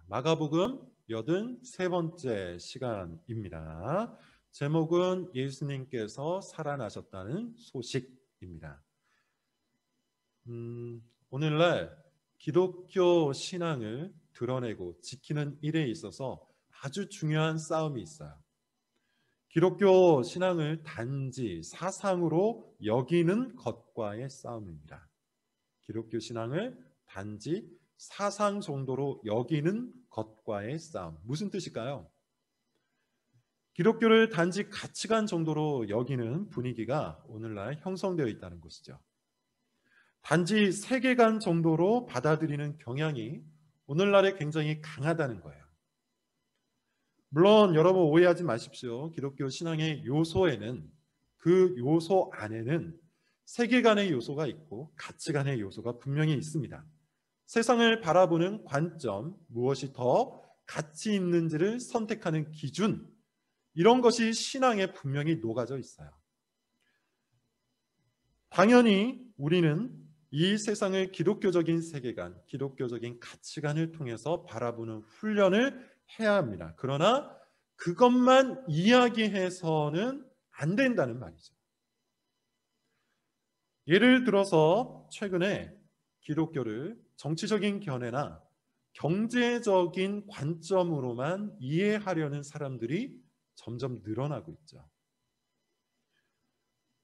마가복음 83번째 시간입니다. 제목은 예수님께서 살아나셨다는 소식입니다. 오늘날 기독교 신앙을 드러내고 지키는 일에 있어서 아주 중요한 싸움이 있어요. 기독교 신앙을 단지 사상으로 여기는 것과의 싸움입니다. 기독교 신앙을 단지 사상 정도로 여기는 것과의 싸움. 무슨 뜻일까요? 기독교를 단지 가치관 정도로 여기는 분위기가 오늘날 형성되어 있다는 것이죠. 단지 세계관 정도로 받아들이는 경향이 오늘날에 굉장히 강하다는 거예요. 물론 여러분 오해하지 마십시오. 기독교 신앙의 요소에는, 그 요소 안에는 세계관의 요소가 있고 가치관의 요소가 분명히 있습니다. 세상을 바라보는 관점, 무엇이 더 가치 있는지를 선택하는 기준, 이런 것이 신앙에 분명히 녹아져 있어요. 당연히 우리는 이 세상을 기독교적인 세계관, 기독교적인 가치관을 통해서 바라보는 훈련을 해야 합니다. 그러나 그것만 이야기해서는 안 된다는 말이죠. 예를 들어서 최근에 기독교를 정치적인 견해나 경제적인 관점으로만 이해하려는 사람들이 점점 늘어나고 있죠.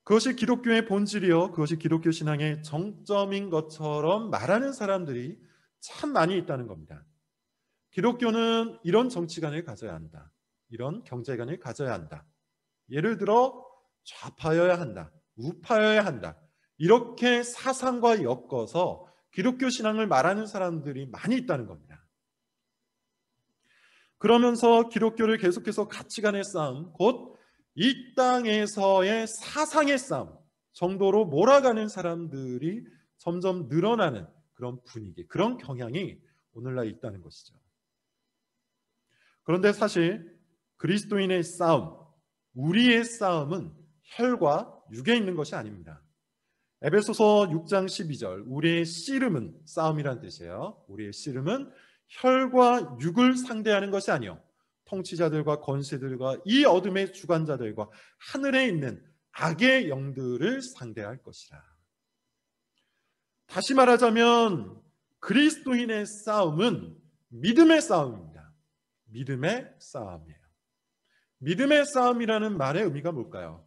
그것이 기독교의 본질이요, 그것이 기독교 신앙의 정점인 것처럼 말하는 사람들이 참 많이 있다는 겁니다. 기독교는 이런 정치관을 가져야 한다, 이런 경제관을 가져야 한다, 예를 들어 좌파여야 한다, 우파여야 한다, 이렇게 사상과 엮어서 기독교 신앙을 말하는 사람들이 많이 있다는 겁니다. 그러면서 기독교를 계속해서 가치관의 싸움, 곧 이 땅에서의 사상의 싸움 정도로 몰아가는 사람들이 점점 늘어나는 그런 분위기, 그런 경향이 오늘날 있다는 것이죠. 그런데 사실 그리스도인의 싸움, 우리의 싸움은 혈과 육에 있는 것이 아닙니다. 에베소서 6장 12절, 우리의 씨름은, 싸움이란 뜻이에요. 우리의 씨름은 혈과 육을 상대하는 것이 아니요, 통치자들과 권세들과 이 어둠의 주관자들과 하늘에 있는 악의 영들을 상대할 것이라. 다시 말하자면 그리스도인의 싸움은 믿음의 싸움입니다. 믿음의 싸움이에요. 믿음의 싸움이라는 말의 의미가 뭘까요?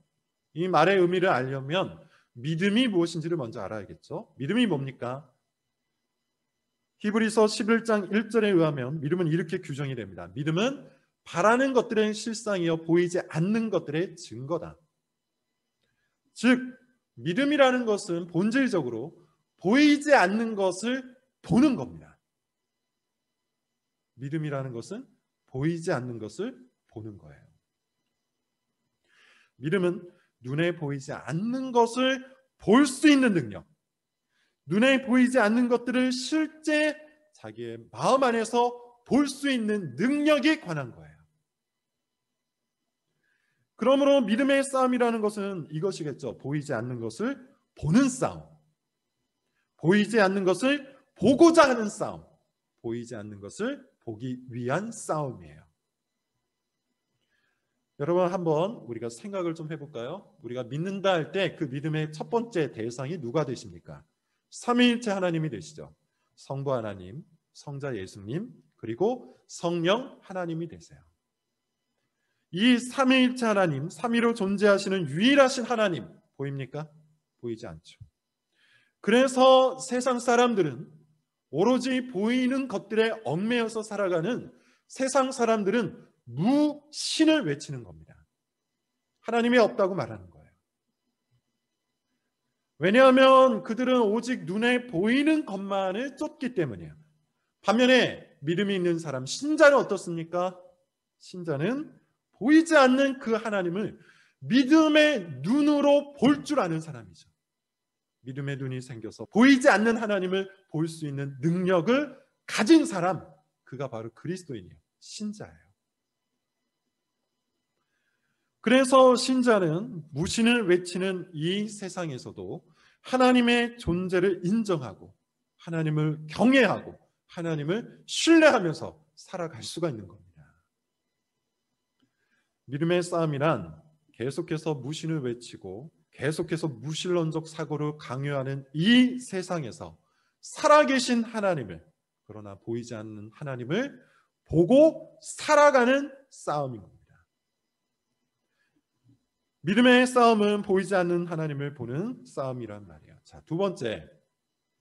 이 말의 의미를 알려면 믿음이 무엇인지를 먼저 알아야겠죠. 믿음이 뭡니까? 히브리서 11장 1절에 의하면 믿음은 이렇게 규정이 됩니다. 믿음은 바라는 것들의 실상이요 보이지 않는 것들의 증거다. 즉 믿음이라는 것은 본질적으로 보이지 않는 것을 보는 겁니다. 믿음이라는 것은 보이지 않는 것을 보는 거예요. 믿음은 눈에 보이지 않는 것을 볼 수 있는 능력, 눈에 보이지 않는 것들을 실제 자기의 마음 안에서 볼 수 있는 능력에 관한 거예요. 그러므로 믿음의 싸움이라는 것은 이것이겠죠. 보이지 않는 것을 보는 싸움, 보이지 않는 것을 보고자 하는 싸움, 보이지 않는 것을 보기 위한 싸움이에요. 여러분 한번 우리가 생각을 좀 해볼까요? 우리가 믿는다 할 때 그 믿음의 첫 번째 대상이 누가 되십니까? 삼위일체 하나님이 되시죠. 성부 하나님, 성자 예수님, 그리고 성령 하나님이 되세요. 이 삼위일체 하나님, 삼위로 존재하시는 유일하신 하나님 보입니까? 보이지 않죠. 그래서 세상 사람들은 오로지 보이는 것들에 얽매여서 살아가는 세상 사람들은 무신을 외치는 겁니다. 하나님이 없다고 말하는 거예요. 왜냐하면 그들은 오직 눈에 보이는 것만을 쫓기 때문이에요. 반면에 믿음이 있는 사람, 신자는 어떻습니까? 신자는 보이지 않는 그 하나님을 믿음의 눈으로 볼 줄 아는 사람이죠. 믿음의 눈이 생겨서 보이지 않는 하나님을 볼 수 있는 능력을 가진 사람, 그가 바로 그리스도인이에요. 신자예요. 그래서 신자는 무신을 외치는 이 세상에서도 하나님의 존재를 인정하고 하나님을 경외하고 하나님을 신뢰하면서 살아갈 수가 있는 겁니다. 믿음의 싸움이란 계속해서 무신을 외치고 계속해서 무신론적 사고를 강요하는 이 세상에서 살아계신 하나님을, 그러나 보이지 않는 하나님을 보고 살아가는 싸움인 겁니다. 믿음의 싸움은 보이지 않는 하나님을 보는 싸움이란 말이에요. 자, 두 번째,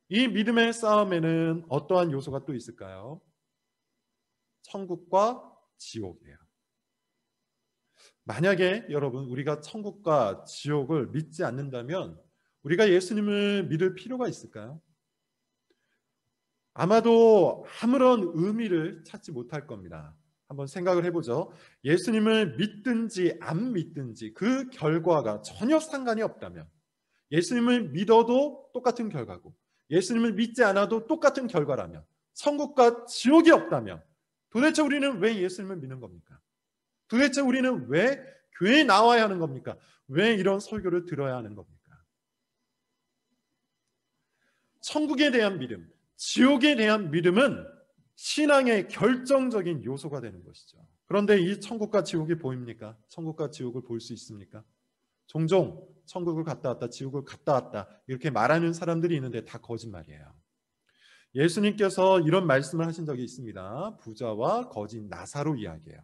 이 믿음의 싸움에는 어떠한 요소가 또 있을까요? 천국과 지옥이에요. 만약에 여러분 우리가 천국과 지옥을 믿지 않는다면 우리가 예수님을 믿을 필요가 있을까요? 아마도 아무런 의미를 찾지 못할 겁니다. 한번 생각을 해보죠. 예수님을 믿든지 안 믿든지 그 결과가 전혀 상관이 없다면, 예수님을 믿어도 똑같은 결과고 예수님을 믿지 않아도 똑같은 결과라면, 천국과 지옥이 없다면 도대체 우리는 왜 예수님을 믿는 겁니까? 도대체 우리는 왜 교회에 나와야 하는 겁니까? 왜 이런 설교를 들어야 하는 겁니까? 천국에 대한 믿음, 지옥에 대한 믿음은 신앙의 결정적인 요소가 되는 것이죠. 그런데 이 천국과 지옥이 보입니까? 천국과 지옥을 볼 수 있습니까? 종종 천국을 갔다 왔다, 지옥을 갔다 왔다 이렇게 말하는 사람들이 있는데 다 거짓말이에요. 예수님께서 이런 말씀을 하신 적이 있습니다. 부자와 거지 나사로 이야기예요.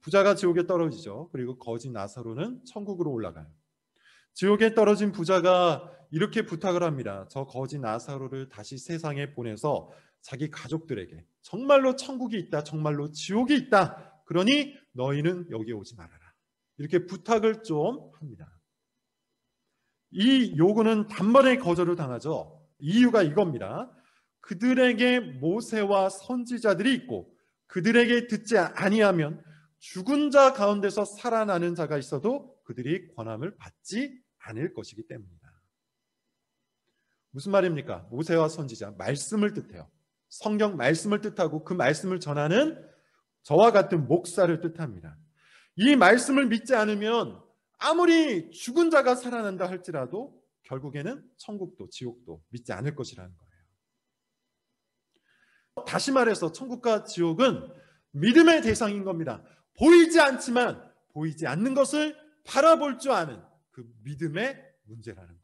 부자가 지옥에 떨어지죠. 그리고 거지 나사로는 천국으로 올라가요. 지옥에 떨어진 부자가 이렇게 부탁을 합니다. 저 거지 나사로를 다시 세상에 보내서 자기 가족들에게 정말로 천국이 있다, 정말로 지옥이 있다, 그러니 너희는 여기 오지 말아라, 이렇게 부탁을 좀 합니다. 이 요구는 단번에 거절을 당하죠. 이유가 이겁니다. 그들에게 모세와 선지자들이 있고 그들에게 듣지 아니하면 죽은 자 가운데서 살아나는 자가 있어도 그들이 권함을 받지 않을 것이기 때문이다. 무슨 말입니까? 모세와 선지자, 말씀을 뜻해요. 성경 말씀을 뜻하고 그 말씀을 전하는 저와 같은 목사를 뜻합니다. 이 말씀을 믿지 않으면 아무리 죽은 자가 살아난다 할지라도 결국에는 천국도 지옥도 믿지 않을 것이라는 거예요. 다시 말해서 천국과 지옥은 믿음의 대상인 겁니다. 보이지 않지만 보이지 않는 것을 바라볼 줄 아는 그 믿음의 문제라는 거예요.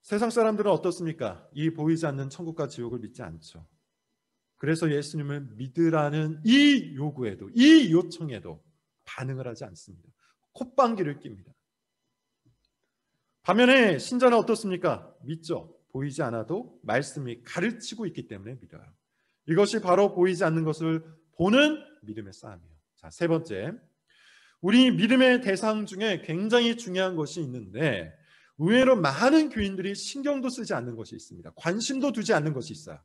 세상 사람들은 어떻습니까? 이 보이지 않는 천국과 지옥을 믿지 않죠. 그래서 예수님을 믿으라는 이 요구에도, 이 요청에도 반응을 하지 않습니다. 콧방귀를 낍니다. 반면에 신자는 어떻습니까? 믿죠. 보이지 않아도 말씀이 가르치고 있기 때문에 믿어요. 이것이 바로 보이지 않는 것을 보는 믿음의 싸움이에요. 자, 세 번째, 우리 믿음의 대상 중에 굉장히 중요한 것이 있는데 의외로 많은 교인들이 신경도 쓰지 않는 것이 있습니다. 관심도 두지 않는 것이 있어요.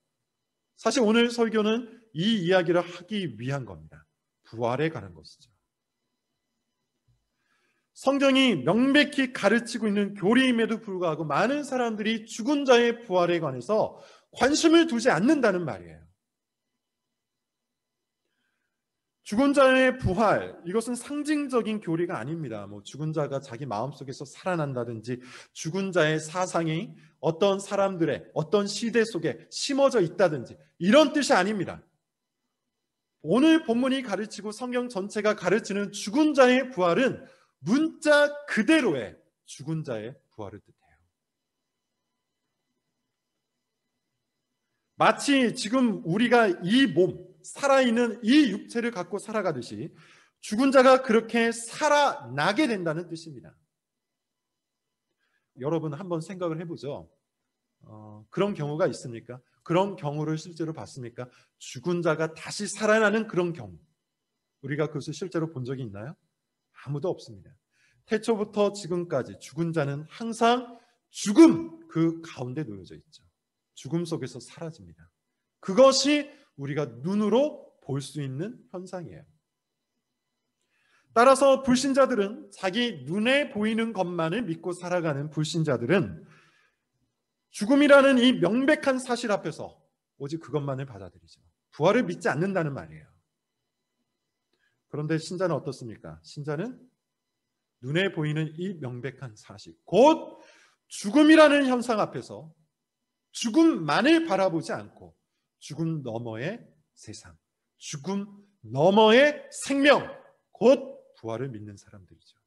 사실 오늘 설교는 이 이야기를 하기 위한 겁니다. 부활에 관한 것이죠. 성경이 명백히 가르치고 있는 교리임에도 불구하고 많은 사람들이 죽은 자의 부활에 관해서 관심을 두지 않는다는 말이에요. 죽은 자의 부활, 이것은 상징적인 교리가 아닙니다. 죽은 자가 자기 마음속에서 살아난다든지 죽은 자의 사상이 어떤 사람들의 어떤 시대 속에 심어져 있다든지 이런 뜻이 아닙니다. 오늘 본문이 가르치고 성경 전체가 가르치는 죽은 자의 부활은 문자 그대로의 죽은 자의 부활을 뜻해요. 마치 지금 우리가 이 몸, 살아있는 이 육체를 갖고 살아가듯이 죽은 자가 그렇게 살아나게 된다는 뜻입니다. 여러분 한번 생각을 해보죠. 그런 경우가 있습니까? 그런 경우를 실제로 봤습니까? 죽은 자가 다시 살아나는 그런 경우, 우리가 그것을 실제로 본 적이 있나요? 아무도 없습니다. 태초부터 지금까지 죽은 자는 항상 죽음 그 가운데 놓여져 있죠. 죽음 속에서 사라집니다. 그것이 우리가 눈으로 볼 수 있는 현상이에요. 따라서 불신자들은, 자기 눈에 보이는 것만을 믿고 살아가는 불신자들은 죽음이라는 이 명백한 사실 앞에서 오직 그것만을 받아들이죠. 부활을 믿지 않는다는 말이에요. 그런데 신자는 어떻습니까? 신자는 눈에 보이는 이 명백한 사실, 곧 죽음이라는 현상 앞에서 죽음만을 바라보지 않고 죽음 너머의 세상, 죽음 너머의 생명, 곧 부활을 믿는 사람들이죠.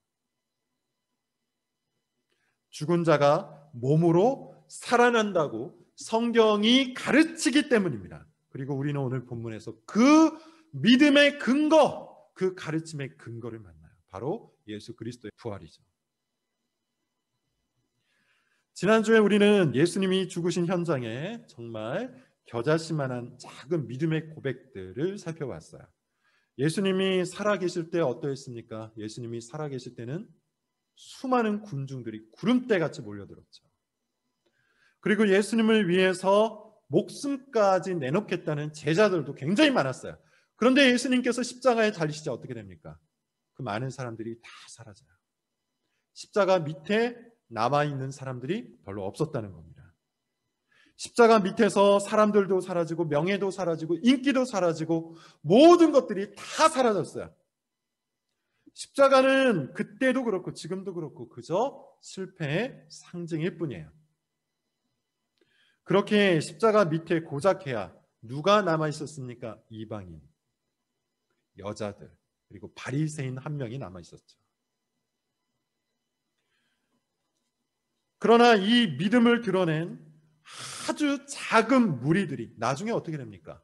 죽은 자가 몸으로 살아난다고 성경이 가르치기 때문입니다. 그리고 우리는 오늘 본문에서 그 믿음의 근거, 그 가르침의 근거를 만나요. 바로 예수 그리스도의 부활이죠. 지난주에 우리는 예수님이 죽으신 현장에 정말 겨자씨만한 작은 믿음의 고백들을 살펴봤어요. 예수님이 살아계실 때 어떠했습니까? 예수님이 살아계실 때는 수많은 군중들이 구름대같이 몰려들었죠. 그리고 예수님을 위해서 목숨까지 내놓겠다는 제자들도 굉장히 많았어요. 그런데 예수님께서 십자가에 달리시자 어떻게 됩니까? 그 많은 사람들이 다 사라져요. 십자가 밑에 남아있는 사람들이 별로 없었다는 겁니다. 십자가 밑에서 사람들도 사라지고 명예도 사라지고 인기도 사라지고 모든 것들이 다 사라졌어요. 십자가는 그때도 그렇고 지금도 그렇고 그저 실패의 상징일 뿐이에요. 그렇게 십자가 밑에 고작해야 누가 남아있었습니까? 이방인, 여자들, 그리고 바리새인 한 명이 남아있었죠. 그러나 이 믿음을 드러낸 아주 작은 무리들이 나중에 어떻게 됩니까?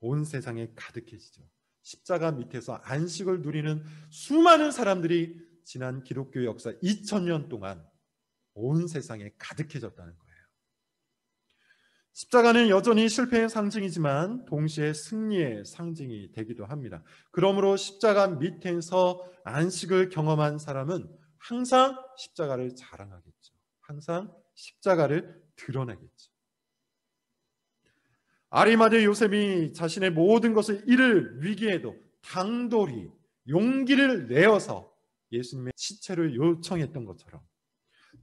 온 세상에 가득해지죠. 십자가 밑에서 안식을 누리는 수많은 사람들이 지난 기독교 역사 2000년 동안 온 세상에 가득해졌다는 거예요. 십자가는 여전히 실패의 상징이지만 동시에 승리의 상징이 되기도 합니다. 그러므로 십자가 밑에서 안식을 경험한 사람은 항상 십자가를 자랑하겠죠. 항상 십자가를 드러내겠죠. 아리마대 요셉이 자신의 모든 것을 잃을 위기에도 당돌이 용기를 내어서 예수님의 시체를 요청했던 것처럼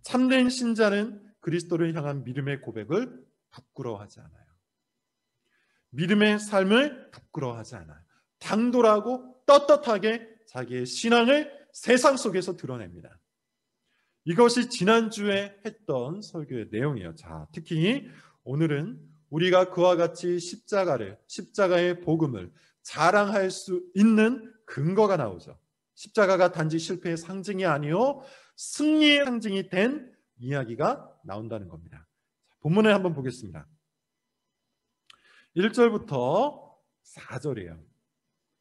참된 신자는 그리스도를 향한 믿음의 고백을 부끄러워하지 않아요. 믿음의 삶을 부끄러워하지 않아요. 당돌하고 떳떳하게 자기의 신앙을 세상 속에서 드러냅니다. 이것이 지난주에 했던 설교의 내용이에요. 자, 특히 오늘은 우리가 그와 같이 십자가의 복음을 자랑할 수 있는 근거가 나오죠. 십자가가 단지 실패의 상징이 아니요 승리의 상징이 된 이야기가 나온다는 겁니다. 본문을 한번 보겠습니다. 1절부터 4절이에요.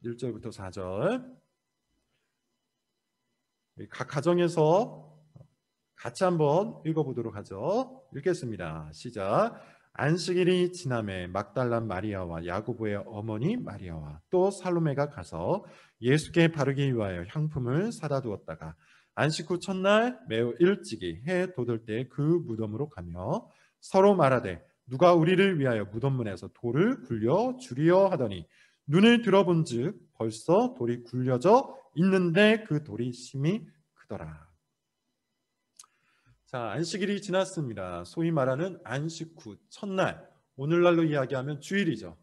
1절부터 4절. 각 가정에서 같이 한번 읽어보도록 하죠. 읽겠습니다. 시작. 안식일이 지남에 막달란 마리아와 야고보의 어머니 마리아와 또 살로메가 가서 예수께 바르기 위하여 향품을 사다 두었다가 안식 후 첫날 매우 일찍이 해 돋을 때 그 무덤으로 가며 서로 말하되 누가 우리를 위하여 무덤문에서 돌을 굴려 주리여 하더니 눈을 들어본즉 벌써 돌이 굴려져 있는데 그 돌이 심히 크더라. 자, 안식일이 지났습니다. 소위 말하는 안식 후 첫날, 오늘날로 이야기하면 주일이죠.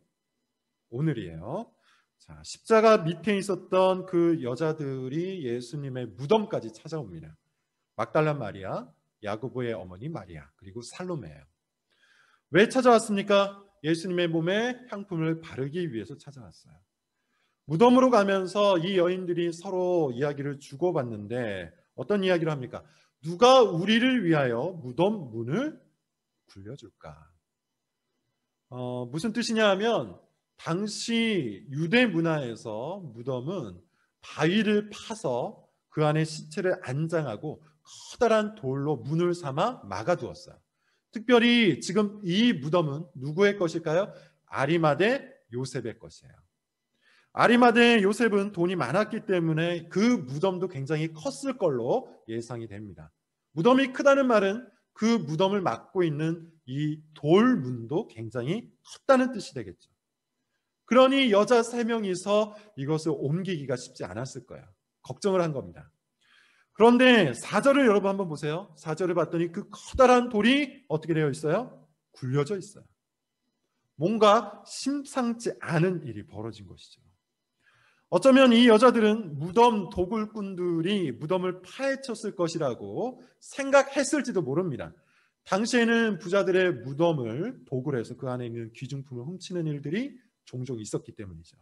오늘이에요. 자, 십자가 밑에 있었던 그 여자들이 예수님의 무덤까지 찾아옵니다. 막달란 마리아, 야고보의 어머니 마리아, 그리고 살로메예요. 왜 찾아왔습니까? 예수님의 몸에 향품을 바르기 위해서 찾아왔어요. 무덤으로 가면서 이 여인들이 서로 이야기를 주고받는데 어떤 이야기를 합니까? 누가 우리를 위하여 무덤 문을 굴려줄까? 무슨 뜻이냐 하면 당시 유대 문화에서 무덤은 바위를 파서 그 안에 시체를 안장하고 커다란 돌로 문을 삼아 막아두었어요. 특별히 지금 이 무덤은 누구의 것일까요? 아리마대 요셉의 것이에요. 아리마대 요셉은 돈이 많았기 때문에 그 무덤도 굉장히 컸을 걸로 예상이 됩니다. 무덤이 크다는 말은 그 무덤을 막고 있는 이 돌문도 굉장히 컸다는 뜻이 되겠죠. 그러니 여자 3명이서 이것을 옮기기가 쉽지 않았을 거예요. 걱정을 한 겁니다. 그런데 4절을 여러분 한번 보세요. 4절을 봤더니 그 커다란 돌이 어떻게 되어 있어요? 굴려져 있어요. 뭔가 심상치 않은 일이 벌어진 것이죠. 어쩌면 이 여자들은 무덤 도굴꾼들이 무덤을 파헤쳤을 것이라고 생각했을지도 모릅니다. 당시에는 부자들의 무덤을 도굴 해서 그 안에 있는 귀중품을 훔치는 일들이 종종 있었기 때문이죠.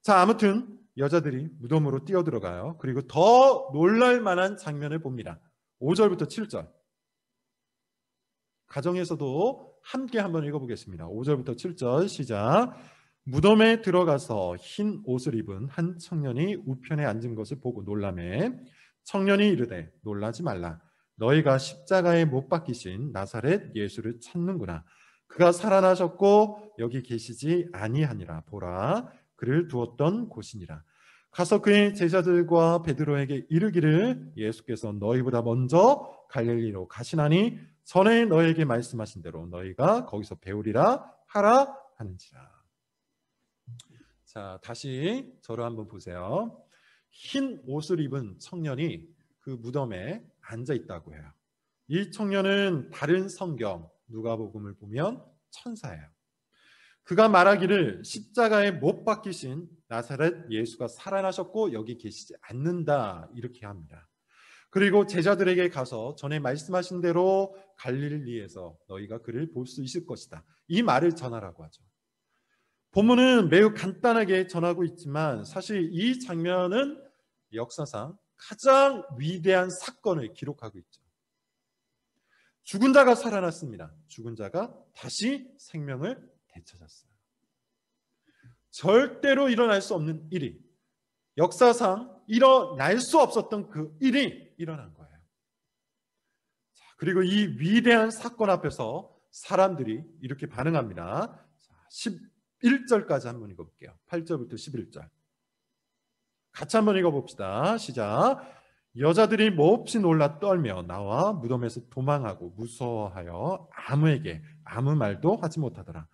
자, 아무튼 여자들이 무덤으로 뛰어들어가요. 그리고 더 놀랄 만한 장면을 봅니다. 5절부터 7절. 가정에서도 함께 한번 읽어보겠습니다. 5절부터 7절 시작. 무덤에 들어가서 흰 옷을 입은 한 청년이 우편에 앉은 것을 보고 놀라매 청년이 이르되 놀라지 말라. 너희가 십자가에 못 박히신 나사렛 예수를 찾는구나. 그가 살아나셨고 여기 계시지 아니하니라. 보라, 그를 두었던 곳이니라. 가서 그의 제자들과 베드로에게 이르기를 예수께서 너희보다 먼저 갈릴리로 가시나니 전에 너희에게 말씀하신 대로 너희가 거기서 배우리라 하라 하는지라. 자, 다시 저를 한번 보세요. 흰 옷을 입은 청년이 그 무덤에 앉아 있다고 해요. 이 청년은 다른 성경 누가복음을 보면 천사예요. 그가 말하기를 십자가에 못 박히신 나사렛 예수가 살아나셨고 여기 계시지 않는다 이렇게 합니다. 그리고 제자들에게 가서 전에 말씀하신 대로 갈릴리에서 너희가 그를 볼 수 있을 것이다. 이 말을 전하라고 하죠. 본문은 매우 간단하게 전하고 있지만 사실 이 장면은 역사상 가장 위대한 사건을 기록하고 있죠. 죽은 자가 살아났습니다. 죽은 자가 다시 생명을 되찾았어요. 절대로 일어날 수 없는 일이, 역사상 일어날 수 없었던 그 일이 일어난 거예요. 자, 그리고 이 위대한 사건 앞에서 사람들이 이렇게 반응합니다. 11절까지 한번 읽어볼게요. 8절부터 11절. 같이 한번 읽어봅시다. 시작. 여자들이 몹시 놀라 떨며 나와 무덤에서 도망하고 무서워하여 아무에게 아무 말도 하지 못하더라.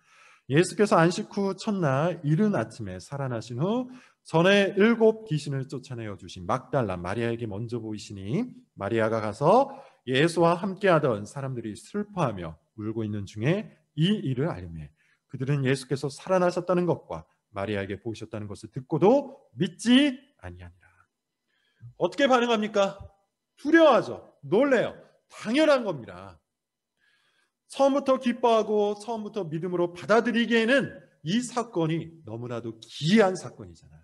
예수께서 안식 후 첫날 이른 아침에 살아나신 후 전에 7 귀신을 쫓아내어 주신 막달라 마리아에게 먼저 보이시니 마리아가 가서 예수와 함께하던 사람들이 슬퍼하며 울고 있는 중에 이 일을 알림해 그들은 예수께서 살아나셨다는 것과 마리아에게 보이셨다는 것을 듣고도 믿지 아니하니라. 어떻게 반응합니까? 두려워하죠. 놀래요. 당연한 겁니다. 처음부터 기뻐하고 처음부터 믿음으로 받아들이기에는 이 사건이 너무나도 기이한 사건이잖아요.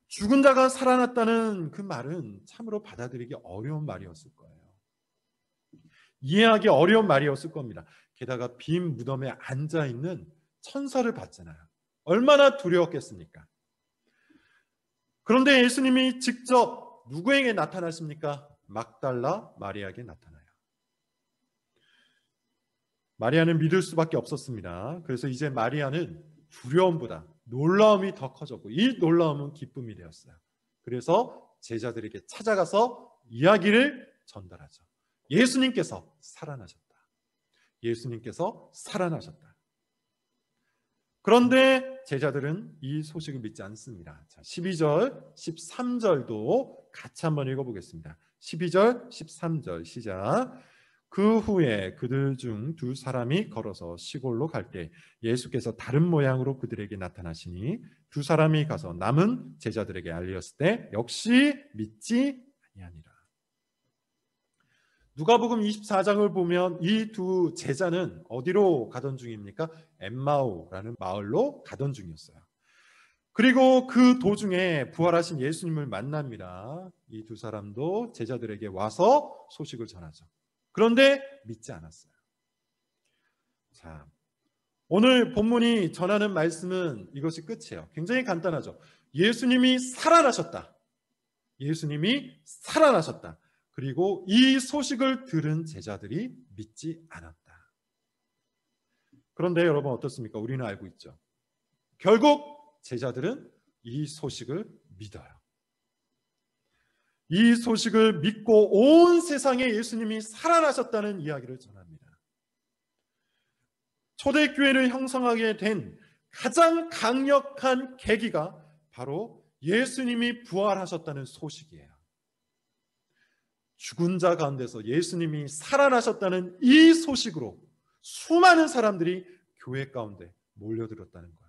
죽은 자가 살아났다는 그 말은 참으로 받아들이기 어려운 말이었을 거예요. 이해하기 어려운 말이었을 겁니다. 게다가 빈 무덤에 앉아있는 천사를 봤잖아요. 얼마나 두려웠겠습니까? 그런데 예수님이 직접 누구에게 나타나십니까? 막달라 마리아에게 나타나요. 마리아는 믿을 수밖에 없었습니다. 그래서 이제 마리아는 두려움보다 놀라움이 더 커졌고 이 놀라움은 기쁨이 되었어요. 그래서 제자들에게 찾아가서 이야기를 전달하죠. 예수님께서 살아나셨다. 예수님께서 살아나셨다. 그런데 제자들은 이 소식을 믿지 않습니다. 자, 12절, 13절도 같이 한번 읽어보겠습니다. 12절, 13절 시작. 그 후에 그들 중 2 사람이 걸어서 시골로 갈 때 예수께서 다른 모양으로 그들에게 나타나시니 2 사람이 가서 남은 제자들에게 알렸을 때 역시 믿지 아니하니라. 누가복음 24장을 보면 이 2 제자는 어디로 가던 중입니까? 엠마오라는 마을로 가던 중이었어요. 그리고 그 도중에 부활하신 예수님을 만납니다. 이 2 사람도 제자들에게 와서 소식을 전하죠. 그런데 믿지 않았어요. 자, 오늘 본문이 전하는 말씀은 이것이 끝이에요. 굉장히 간단하죠. 예수님이 살아나셨다. 예수님이 살아나셨다. 그리고 이 소식을 들은 제자들이 믿지 않았다. 그런데 여러분 어떻습니까? 우리는 알고 있죠. 결국 제자들은 이 소식을 믿어요. 이 소식을 믿고 온 세상에 예수님이 살아나셨다는 이야기를 전합니다. 초대교회를 형성하게 된 가장 강력한 계기가 바로 예수님이 부활하셨다는 소식이에요. 죽은 자 가운데서 예수님이 살아나셨다는 이 소식으로 수많은 사람들이 교회 가운데 몰려들었다는 거예요.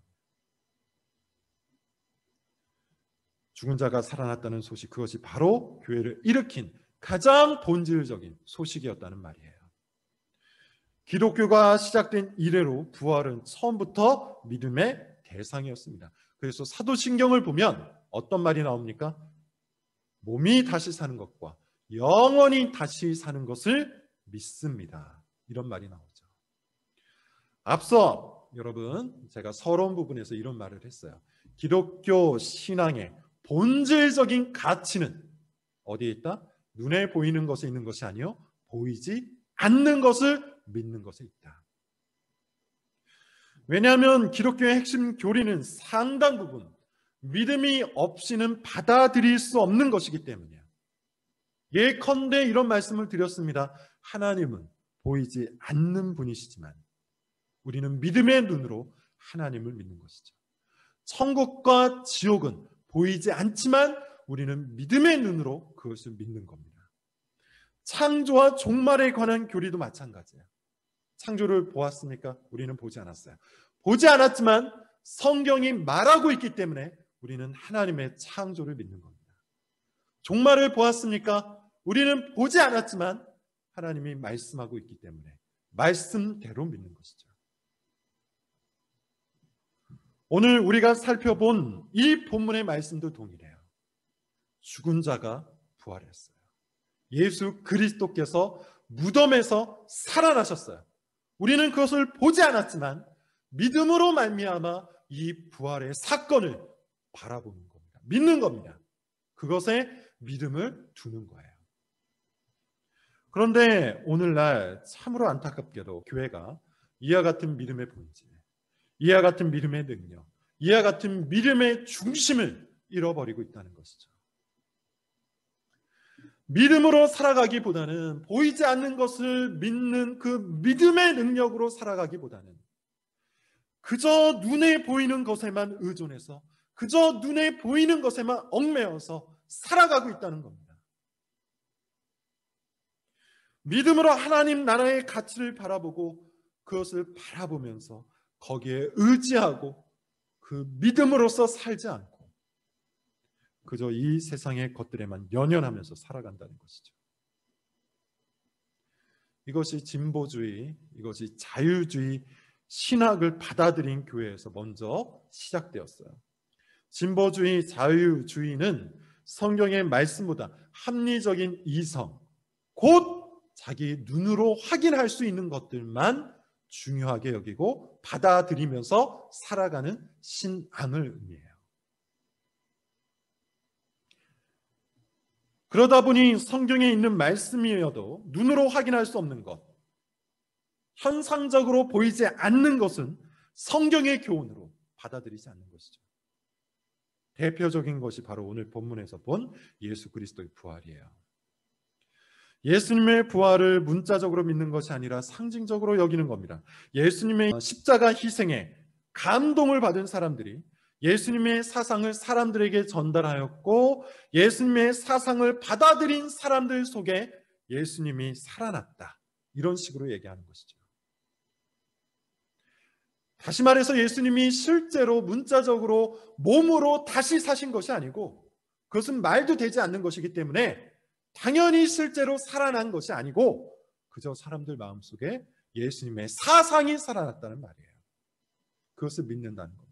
죽은 자가 살아났다는 소식, 그것이 바로 교회를 일으킨 가장 본질적인 소식이었다는 말이에요. 기독교가 시작된 이래로 부활은 처음부터 믿음의 대상이었습니다. 그래서 사도신경을 보면 어떤 말이 나옵니까? 몸이 다시 사는 것과 영원히 다시 사는 것을 믿습니다. 이런 말이 나오죠. 앞서 여러분 제가 서론 부분에서 이런 말을 했어요. 기독교 신앙의 본질적인 가치는 어디에 있다? 눈에 보이는 것에 있는 것이 아니요 보이지 않는 것을 믿는 것에 있다. 왜냐하면 기독교의 핵심 교리는 상당 부분 믿음이 없이는 받아들일 수 없는 것이기 때문이에요. 예컨대 이런 말씀을 드렸습니다. 하나님은 보이지 않는 분이시지만 우리는 믿음의 눈으로 하나님을 믿는 것이죠. 천국과 지옥은 보이지 않지만 우리는 믿음의 눈으로 그것을 믿는 겁니다. 창조와 종말에 관한 교리도 마찬가지예요. 창조를 보았습니까? 우리는 보지 않았어요. 보지 않았지만 성경이 말하고 있기 때문에 우리는 하나님의 창조를 믿는 겁니다. 종말을 보았습니까? 우리는 보지 않았지만 하나님이 말씀하고 있기 때문에 말씀대로 믿는 것이죠. 오늘 우리가 살펴본 이 본문의 말씀도 동일해요. 죽은 자가 부활했어요. 예수 그리스도께서 무덤에서 살아나셨어요. 우리는 그것을 보지 않았지만 믿음으로 말미암아 이 부활의 사건을 바라보는 겁니다. 믿는 겁니다. 그것에 믿음을 두는 거예요. 그런데 오늘날 참으로 안타깝게도 교회가 이와 같은 믿음의 본질, 이와 같은 믿음의 능력, 이와 같은 믿음의 중심을 잃어버리고 있다는 것이죠. 믿음으로 살아가기보다는 보이지 않는 것을 믿는 그 믿음의 능력으로 살아가기보다는 그저 눈에 보이는 것에만 의존해서 그저 눈에 보이는 것에만 얽매여서 살아가고 있다는 겁니다. 믿음으로 하나님 나라의 가치를 바라보고 그것을 바라보면서 거기에 의지하고 그 믿음으로서 살지 않고 그저 이 세상의 것들에만 연연하면서 살아간다는 것이죠. 이것이 진보주의, 이것이 자유주의 신학을 받아들인 교회에서 먼저 시작되었어요. 진보주의, 자유주의는 성경의 말씀보다 합리적인 이성, 곧 자기 눈으로 확인할 수 있는 것들만 중요하게 여기고 받아들이면서 살아가는 신앙을 의미해요. 그러다 보니 성경에 있는 말씀이어도 눈으로 확인할 수 없는 것, 현상적으로 보이지 않는 것은 성경의 교훈으로 받아들이지 않는 것이죠. 대표적인 것이 바로 오늘 본문에서 본 예수 그리스도의 부활이에요. 예수님의 부활을 문자적으로 믿는 것이 아니라 상징적으로 여기는 겁니다. 예수님의 십자가 희생에 감동을 받은 사람들이 예수님의 사상을 사람들에게 전달하였고 예수님의 사상을 받아들인 사람들 속에 예수님이 살아났다. 이런 식으로 얘기하는 것이죠. 다시 말해서 예수님이 실제로 문자적으로 몸으로 다시 사신 것이 아니고 그것은 말도 되지 않는 것이기 때문에 당연히 실제로 살아난 것이 아니고 그저 사람들 마음속에 예수님의 사상이 살아났다는 말이에요. 그것을 믿는다는 겁니다.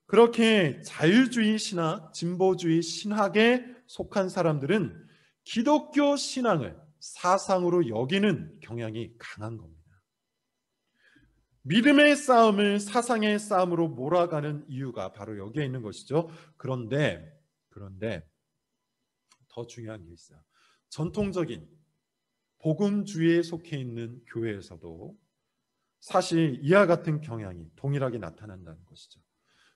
그렇게 자유주의 신학, 진보주의 신학에 속한 사람들은 기독교 신앙을 사상으로 여기는 경향이 강한 겁니다. 믿음의 싸움을 사상의 싸움으로 몰아가는 이유가 바로 여기에 있는 것이죠. 그런데 더 중요한 게 있어요. 전통적인 복음주의에 속해 있는 교회에서도 사실 이와 같은 경향이 동일하게 나타난다는 것이죠.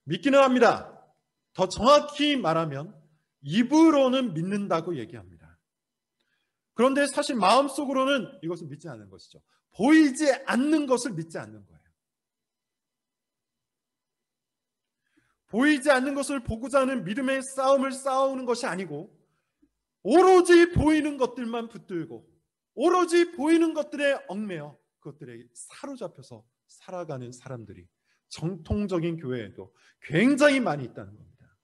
믿기는 합니다. 더 정확히 말하면 입으로는 믿는다고 얘기합니다. 그런데 사실 마음속으로는 이것을 믿지 않는 것이죠. 보이지 않는 것을 믿지 않는 거예요. 보이지 않는 것을 보고자 하는 믿음의 싸움을 싸우는 것이 아니고 오로지 보이는 것들만 붙들고 오로지 보이는 것들에 얽매여 그것들에 사로잡혀서 살아가는 사람들이 정통적인 교회에도 굉장히 많이 있다는 겁니다.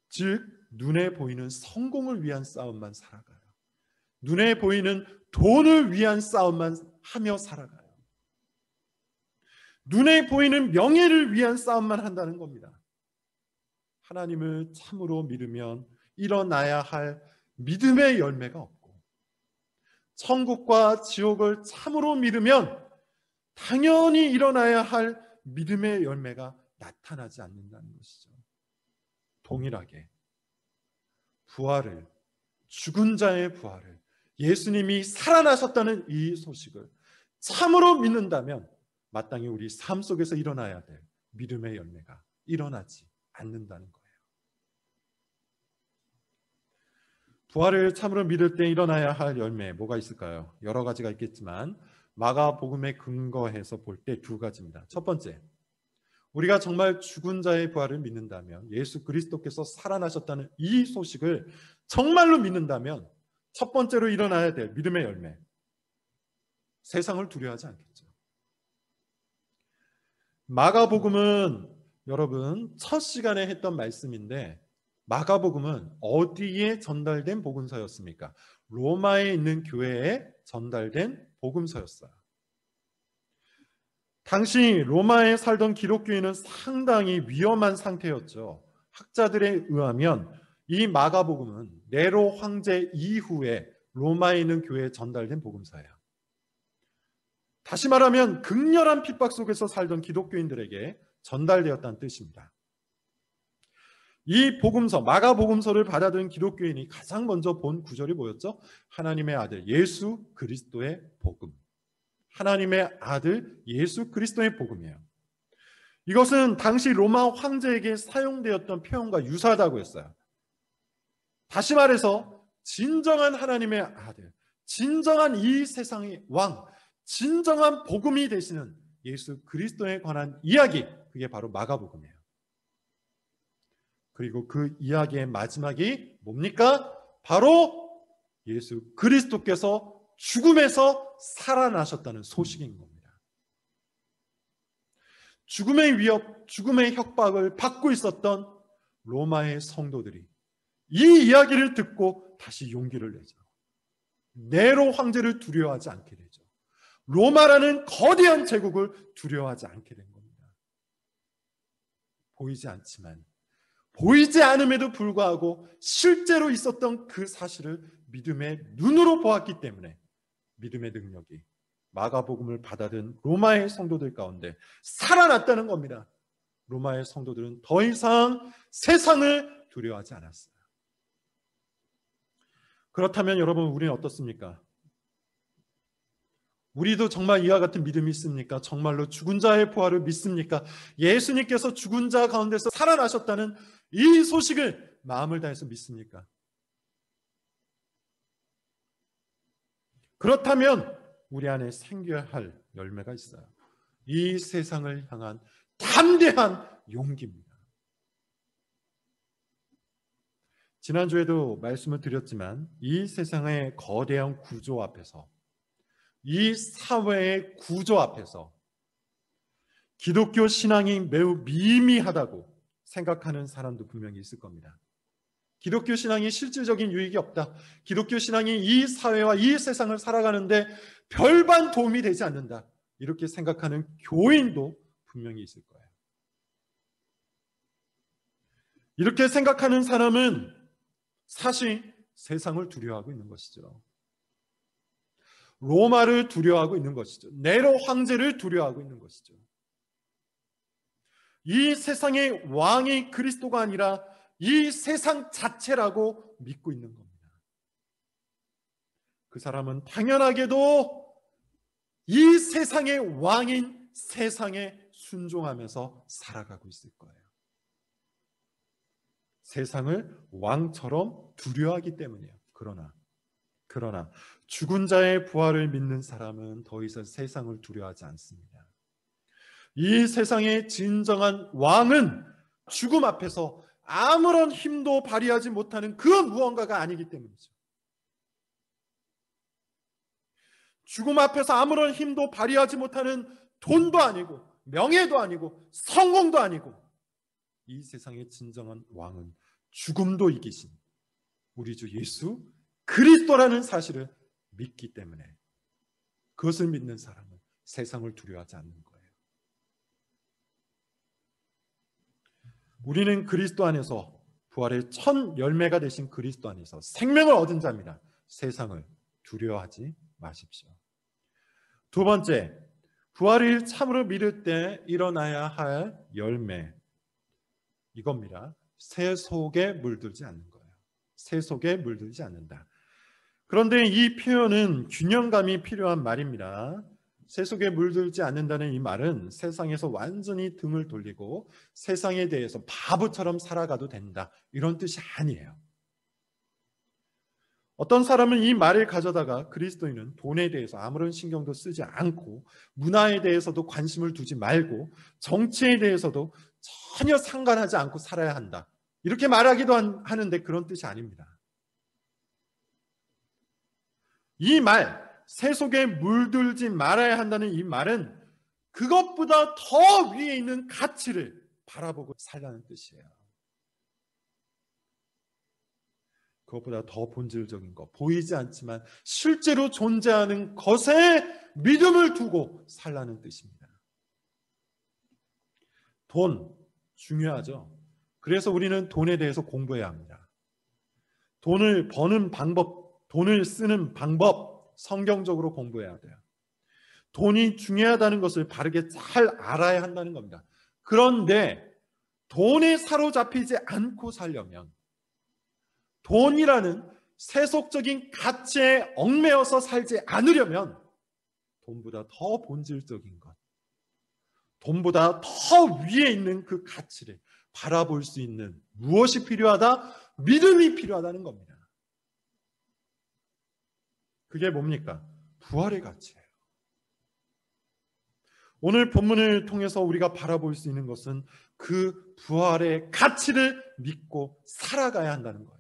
즉 눈에 보이는 성공을 위한 싸움만 살아가요. 눈에 보이는 돈을 위한 싸움만 하며 살아가요. 눈에 보이는 명예를 위한 싸움만 한다는 겁니다. 하나님을 참으로 믿으면 일어나야 할 믿음의 열매가 없고, 천국과 지옥을 참으로 믿으면 당연히 일어나야 할 믿음의 열매가 나타나지 않는다는 것이죠. 동일하게 부활을, 죽은 자의 부활을, 예수님이 살아나셨다는 이 소식을 참으로 믿는다면 마땅히 우리 삶 속에서 일어나야 될 믿음의 열매가 일어나지 않는다는 거예요. 부활을 참으로 믿을 때 일어나야 할 열매 뭐가 있을까요? 여러 가지가 있겠지만 마가복음에 근거해서 볼 때 두 가지입니다. 첫 번째, 우리가 정말 죽은 자의 부활을 믿는다면, 예수 그리스도께서 살아나셨다는 이 소식을 정말로 믿는다면 첫 번째로 일어나야 될 믿음의 열매, 세상을 두려워하지 않겠죠. 마가복음은 여러분 첫 시간에 했던 말씀인데, 마가복음은 어디에 전달된 복음서였습니까? 로마에 있는 교회에 전달된 복음서였어요. 당시 로마에 살던 기독교인은 상당히 위험한 상태였죠. 학자들에 의하면 이 마가복음은 네로 황제 이후에 로마에 있는 교회에 전달된 복음서예요. 다시 말하면 극렬한 핍박 속에서 살던 기독교인들에게 전달되었다는 뜻입니다. 이 복음서, 마가복음서를 받아들인 기독교인이 가장 먼저 본 구절이 뭐였죠? 하나님의 아들 예수 그리스도의 복음. 하나님의 아들 예수 그리스도의 복음이에요. 이것은 당시 로마 황제에게 사용되었던 표현과 유사하다고 했어요. 다시 말해서 진정한 하나님의 아들, 진정한 이 세상의 왕, 진정한 복음이 되시는 예수 그리스도에 관한 이야기, 그게 바로 마가복음이에요. 그리고 그 이야기의 마지막이 뭡니까? 바로 예수 그리스도께서 죽음에서 살아나셨다는 소식인 겁니다. 죽음의 위협, 죽음의 협박을 받고 있었던 로마의 성도들이 이 이야기를 듣고 다시 용기를 내죠. 네로 황제를 두려워하지 않게 되죠. 로마라는 거대한 제국을 두려워하지 않게 된 겁니다. 보이지 않지만, 보이지 않음에도 불구하고 실제로 있었던 그 사실을 믿음의 눈으로 보았기 때문에 믿음의 능력이 마가복음을 받아든 로마의 성도들 가운데 살아났다는 겁니다. 로마의 성도들은 더 이상 세상을 두려워하지 않았어요. 그렇다면 여러분, 우리는 어떻습니까? 우리도 정말 이와 같은 믿음이 있습니까? 정말로 죽은 자의 부활을 믿습니까? 예수님께서 죽은 자 가운데서 살아나셨다는 이 소식을 마음을 다해서 믿습니까? 그렇다면 우리 안에 생겨야 할 열매가 있어요. 이 세상을 향한 담대한 용기입니다. 지난주에도 말씀을 드렸지만 이 세상의 거대한 구조 앞에서, 이 사회의 구조 앞에서 기독교 신앙이 매우 미미하다고 생각하는 사람도 분명히 있을 겁니다. 기독교 신앙이 실질적인 유익이 없다. 기독교 신앙이 이 사회와 이 세상을 살아가는데 별반 도움이 되지 않는다. 이렇게 생각하는 교인도 분명히 있을 거예요. 이렇게 생각하는 사람은 사실 세상을 두려워하고 있는 것이죠. 로마를 두려워하고 있는 것이죠. 네로 황제를 두려워하고 있는 것이죠. 이 세상의 왕이 그리스도가 아니라 이 세상 자체라고 믿고 있는 겁니다. 그 사람은 당연하게도 이 세상의 왕인 세상에 순종하면서 살아가고 있을 거예요. 세상을 왕처럼 두려워하기 때문이에요. 그러나 죽은 자의 부활을 믿는 사람은 더 이상 세상을 두려워하지 않습니다. 이 세상의 진정한 왕은 죽음 앞에서 아무런 힘도 발휘하지 못하는 그 무언가가 아니기 때문이죠. 죽음 앞에서 아무런 힘도 발휘하지 못하는 돈도 아니고 명예도 아니고 성공도 아니고, 이 세상의 진정한 왕은 죽음도 이기신 우리 주 예수 그리스도라는 사실을 믿기 때문에 그것을 믿는 사람은 세상을 두려워하지 않는 거예요. 우리는 그리스도 안에서 부활의 첫 열매가 되신 그리스도 안에서 생명을 얻은 자입니다. 세상을 두려워하지 마십시오. 두 번째, 부활을 참으로 믿을 때 일어나야 할 열매, 이겁니다. 새 속에 물들지 않는 거예요. 새 속에 물들지 않는다. 그런데 이 표현은 균형감이 필요한 말입니다. 새 속에 물들지 않는다는 이 말은 세상에서 완전히 등을 돌리고 세상에 대해서 바보처럼 살아가도 된다, 이런 뜻이 아니에요. 어떤 사람은 이 말을 가져다가 그리스도인은 돈에 대해서 아무런 신경도 쓰지 않고 문화에 대해서도 관심을 두지 말고 정치에 대해서도 전혀 상관하지 않고 살아야 한다, 이렇게 말하기도 하는데 그런 뜻이 아닙니다. 이 말, 새 속에 물들지 말아야 한다는 이 말은 그것보다 더 위에 있는 가치를 바라보고 살라는 뜻이에요. 그것보다 더 본질적인 것, 보이지 않지만 실제로 존재하는 것에 믿음을 두고 살라는 뜻입니다. 돈, 중요하죠. 그래서 우리는 돈에 대해서 공부해야 합니다. 돈을 버는 방법, 돈을 쓰는 방법, 성경적으로 공부해야 돼요. 돈이 중요하다는 것을 바르게 잘 알아야 한다는 겁니다. 그런데 돈에 사로잡히지 않고 살려면, 돈이라는 세속적인 가치에 얽매여서 살지 않으려면 돈보다 더 본질적인 것, 돈보다 더 위에 있는 그 가치를 바라볼 수 있는 무엇이 필요하다? 믿음이 필요하다는 겁니다. 그게 뭡니까? 부활의 가치예요. 오늘 본문을 통해서 우리가 바라볼 수 있는 것은 그 부활의 가치를 믿고 살아가야 한다는 거예요.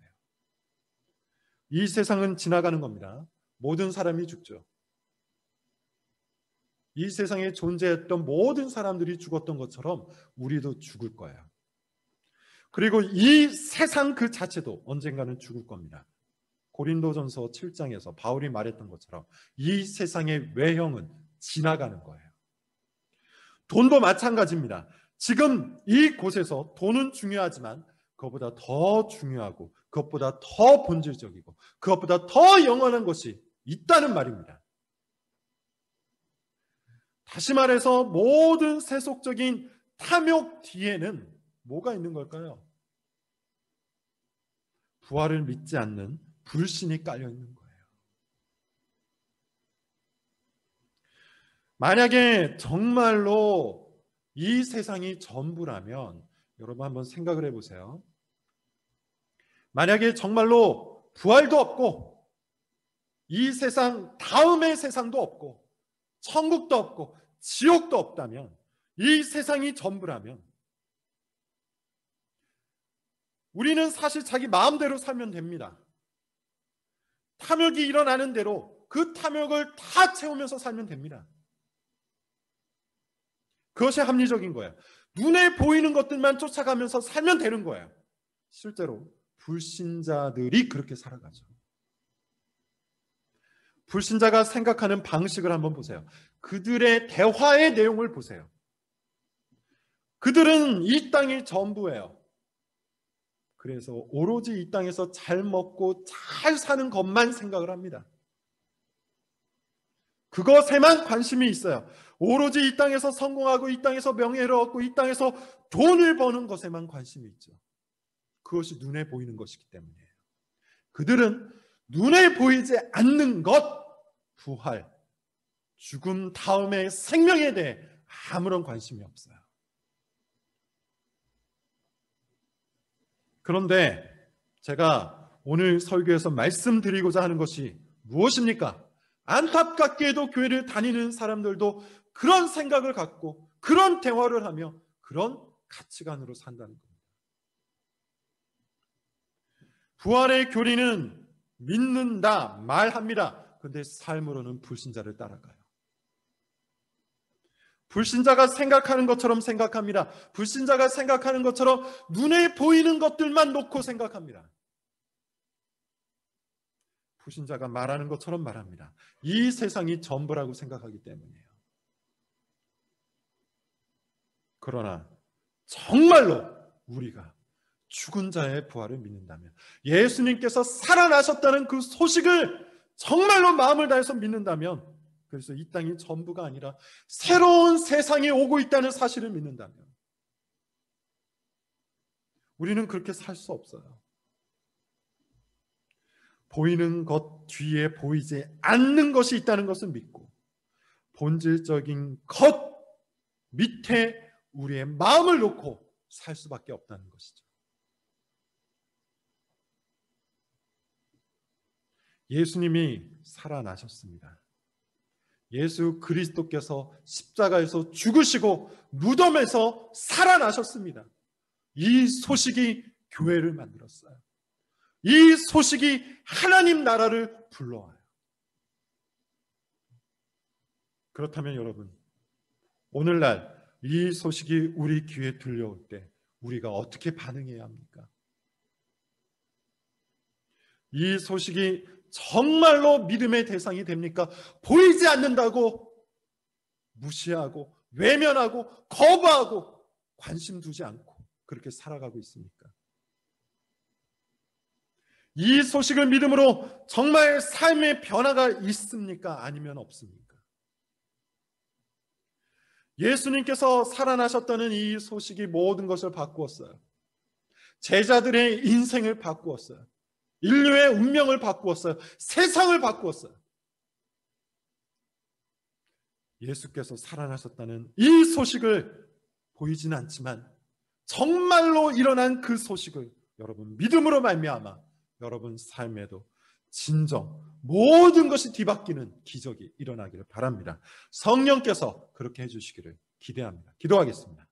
이 세상은 지나가는 겁니다. 모든 사람이 죽죠. 이 세상에 존재했던 모든 사람들이 죽었던 것처럼 우리도 죽을 거예요. 그리고 이 세상 그 자체도 언젠가는 죽을 겁니다. 고린도전서 7장에서 바울이 말했던 것처럼 이 세상의 외형은 지나가는 거예요. 돈도 마찬가지입니다. 지금 이곳에서 돈은 중요하지만 그것보다 더 중요하고 그것보다 더 본질적이고 그것보다 더 영원한 것이 있다는 말입니다. 다시 말해서 모든 세속적인 탐욕 뒤에는 뭐가 있는 걸까요? 부활을 믿지 않는 불신이 깔려 있는 거예요. 만약에 정말로 이 세상이 전부라면 여러분 한번 생각을 해보세요. 만약에 정말로 부활도 없고 이 세상 다음의 세상도 없고 천국도 없고 지옥도 없다면, 이 세상이 전부라면 우리는 사실 자기 마음대로 살면 됩니다. 탐욕이 일어나는 대로 그 탐욕을 다 채우면서 살면 됩니다. 그것이 합리적인 거예요. 눈에 보이는 것들만 쫓아가면서 살면 되는 거예요. 실제로 불신자들이 그렇게 살아가죠. 불신자가 생각하는 방식을 한번 보세요. 그들의 대화의 내용을 보세요. 그들은 이 땅이 전부예요. 그래서 오로지 이 땅에서 잘 먹고 잘 사는 것만 생각을 합니다. 그것에만 관심이 있어요. 오로지 이 땅에서 성공하고 이 땅에서 명예를 얻고 이 땅에서 돈을 버는 것에만 관심이 있죠. 그것이 눈에 보이는 것이기 때문이에요. 그들은 눈에 보이지 않는 것, 부활, 죽음 다음의 생명에 대해 아무런 관심이 없어요. 그런데 제가 오늘 설교에서 말씀드리고자 하는 것이 무엇입니까? 안타깝게도 교회를 다니는 사람들도 그런 생각을 갖고 그런 대화를 하며 그런 가치관으로 산다는 겁니다. 부활의 교리는 믿는다 말합니다. 그런데 삶으로는 불신자를 따라가요. 불신자가 생각하는 것처럼 생각합니다. 불신자가 생각하는 것처럼 눈에 보이는 것들만 놓고 생각합니다. 불신자가 말하는 것처럼 말합니다. 이 세상이 전부라고 생각하기 때문이에요. 그러나 정말로 우리가 죽은 자의 부활을 믿는다면, 예수님께서 살아나셨다는 그 소식을 정말로 마음을 다해서 믿는다면, 그래서 이 땅이 전부가 아니라 새로운 세상이 오고 있다는 사실을 믿는다면 우리는 그렇게 살 수 없어요. 보이는 것 뒤에 보이지 않는 것이 있다는 것을 믿고 본질적인 것 밑에 우리의 마음을 놓고 살 수밖에 없다는 것이죠. 예수님이 살아나셨습니다. 예수 그리스도께서 십자가에서 죽으시고 무덤에서 살아나셨습니다. 이 소식이 교회를 만들었어요. 이 소식이 하나님 나라를 불러와요. 그렇다면 여러분, 오늘날 이 소식이 우리 귀에 들려올 때 우리가 어떻게 반응해야 합니까? 이 소식이 정말로 믿음의 대상이 됩니까? 보이지 않는다고 무시하고 외면하고 거부하고 관심 두지 않고 그렇게 살아가고 있습니까? 이 소식을 믿음으로 정말 삶의 변화가 있습니까? 아니면 없습니까? 예수님께서 살아나셨다는 이 소식이 모든 것을 바꾸었어요. 제자들의 인생을 바꾸었어요. 인류의 운명을 바꾸었어요. 세상을 바꾸었어요. 예수께서 살아나셨다는 이 소식을 보이지는 않지만 정말로 일어난 그 소식을 여러분 믿음으로 말미암아 여러분 삶에도 진정 모든 것이 뒤바뀌는 기적이 일어나기를 바랍니다. 성령께서 그렇게 해주시기를 기대합니다. 기도하겠습니다.